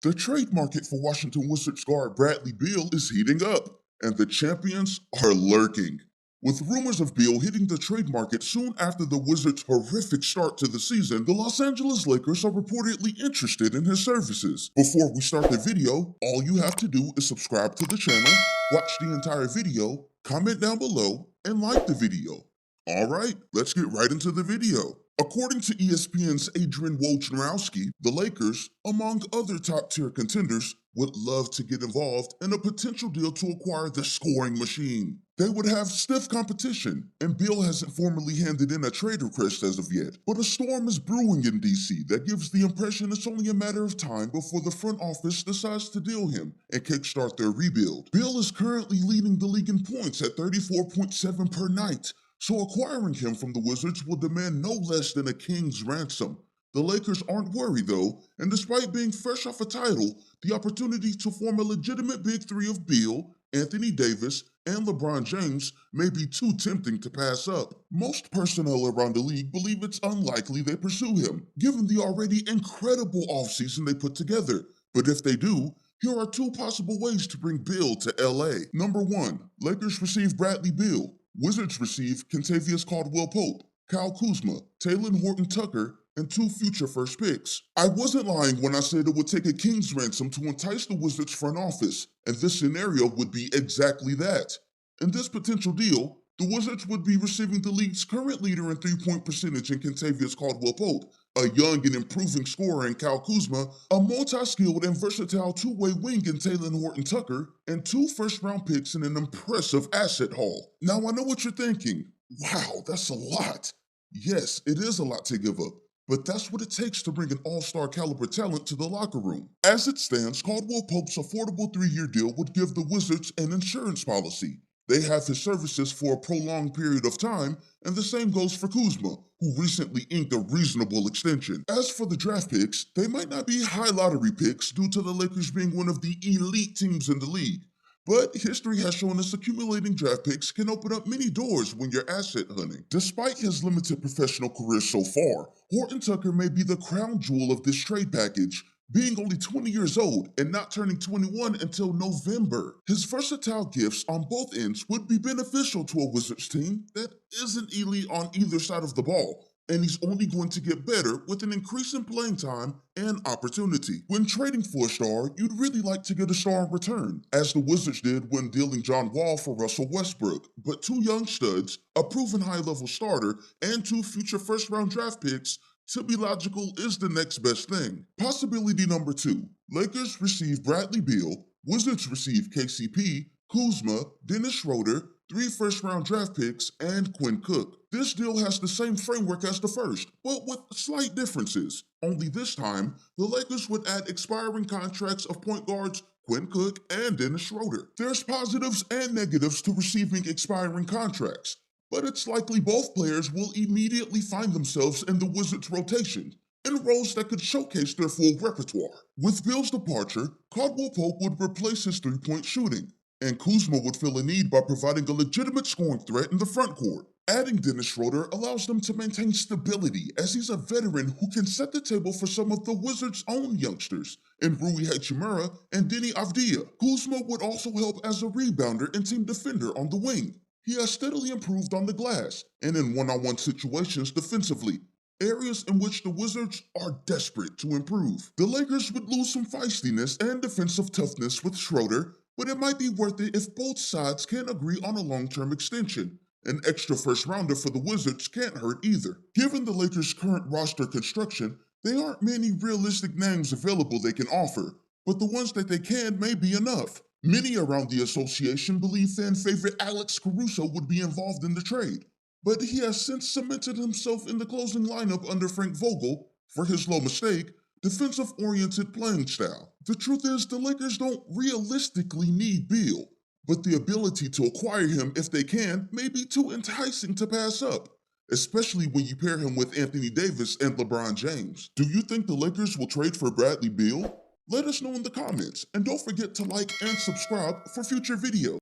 The trade market for Washington Wizards guard Bradley Beal is heating up, and the champions are lurking. With rumors of Beal hitting the trade market soon after the Wizards' horrific start to the season, the Los Angeles Lakers are reportedly interested in his services. Before we start the video, all you have to do is subscribe to the channel, watch the entire video, comment down below, and like the video. Alright, let's get right into the video. According to ESPN's Adrian Wojnarowski, the Lakers, among other top-tier contenders, would love to get involved in a potential deal to acquire the scoring machine. They would have stiff competition, and Beal hasn't formally handed in a trade request as of yet. But a storm is brewing in DC that gives the impression it's only a matter of time before the front office decides to deal him and kickstart their rebuild. Beal is currently leading the league in points at 34.7 per night, so acquiring him from the Wizards will demand no less than a king's ransom. The Lakers aren't worried though, and despite being fresh off a title, the opportunity to form a legitimate big three of Beal, Anthony Davis, and LeBron James may be too tempting to pass up. Most personnel around the league believe it's unlikely they pursue him, given the already incredible offseason they put together. But if they do, here are two possible ways to bring Beal to LA. Number 1, Lakers receive Bradley Beal. Wizards receive Kentavious Caldwell-Pope, Kyle Kuzma, Talen Horton-Tucker, and 2 future first picks. I wasn't lying when I said it would take a king's ransom to entice the Wizards front office, and this scenario would be exactly that. In this potential deal, the Wizards would be receiving the league's current leader in three-point percentage in Kentavious Caldwell-Pope, a young and improving scorer in Kyle Kuzma, a multi-skilled and versatile two-way wing in Talen Horton-Tucker, and 2 first-round picks in an impressive asset haul. Now I know what you're thinking. Wow, that's a lot. Yes, it is a lot to give up, but that's what it takes to bring an all-star caliber talent to the locker room. As it stands, Caldwell-Pope's affordable 3-year deal would give the Wizards an insurance policy. They have his services for a prolonged period of time, and the same goes for Kuzma, who recently inked a reasonable extension. As for the draft picks, they might not be high lottery picks due to the Lakers being one of the elite teams in the league. But history has shown us accumulating draft picks can open up many doors when you're asset hunting. Despite his limited professional career so far, Horton-Tucker may be the crown jewel of this trade package, being only 20 years old and not turning 21 until November. His versatile gifts on both ends would be beneficial to a Wizards team that isn't elite on either side of the ball, and he's only going to get better with an increase in playing time and opportunity. When trading for a star, you'd really like to get a star in return, as the Wizards did when dealing John Wall for Russell Westbrook. But 2 young studs, a proven high-level starter, and 2 future first-round draft picks, to be logical, is the next best thing. Possibility number 2, Lakers receive Bradley Beal, Wizards receive KCP, Kuzma, Dennis Schroeder, 3 first-round draft picks, and Quinn Cook. This deal has the same framework as the first, but with slight differences. Only this time, the Lakers would add expiring contracts of point guards Quinn Cook and Dennis Schroeder. There's positives and negatives to receiving expiring contracts, but it's likely both players will immediately find themselves in the Wizards' rotation, in roles that could showcase their full repertoire. With Beal's departure, Caldwell-Pope would replace his 3-point shooting, and Kuzma would fill a need by providing a legitimate scoring threat in the front court. Adding Dennis Schroeder allows them to maintain stability, as he's a veteran who can set the table for some of the Wizards' own youngsters, in Rui Hachimura and Deni Avdija. Kuzma would also help as a rebounder and team defender on the wing. He has steadily improved on the glass and in one-on-one situations defensively, areas in which the Wizards are desperate to improve. The Lakers would lose some feistiness and defensive toughness with Schroeder, but it might be worth it if both sides can agree on a long-term extension. An extra first-rounder for the Wizards can't hurt either. Given the Lakers' current roster construction, there aren't many realistic names available they can offer, but the ones that they can may be enough. Many around the association believe fan favorite Alex Caruso would be involved in the trade, but he has since cemented himself in the closing lineup under Frank Vogel for his low mistake, defensive-oriented playing style. The truth is, the Lakers don't realistically need Beal, but the ability to acquire him if they can may be too enticing to pass up, especially when you pair him with Anthony Davis and LeBron James. Do you think the Lakers will trade for Bradley Beal? Let us know in the comments, and don't forget to like and subscribe for future videos.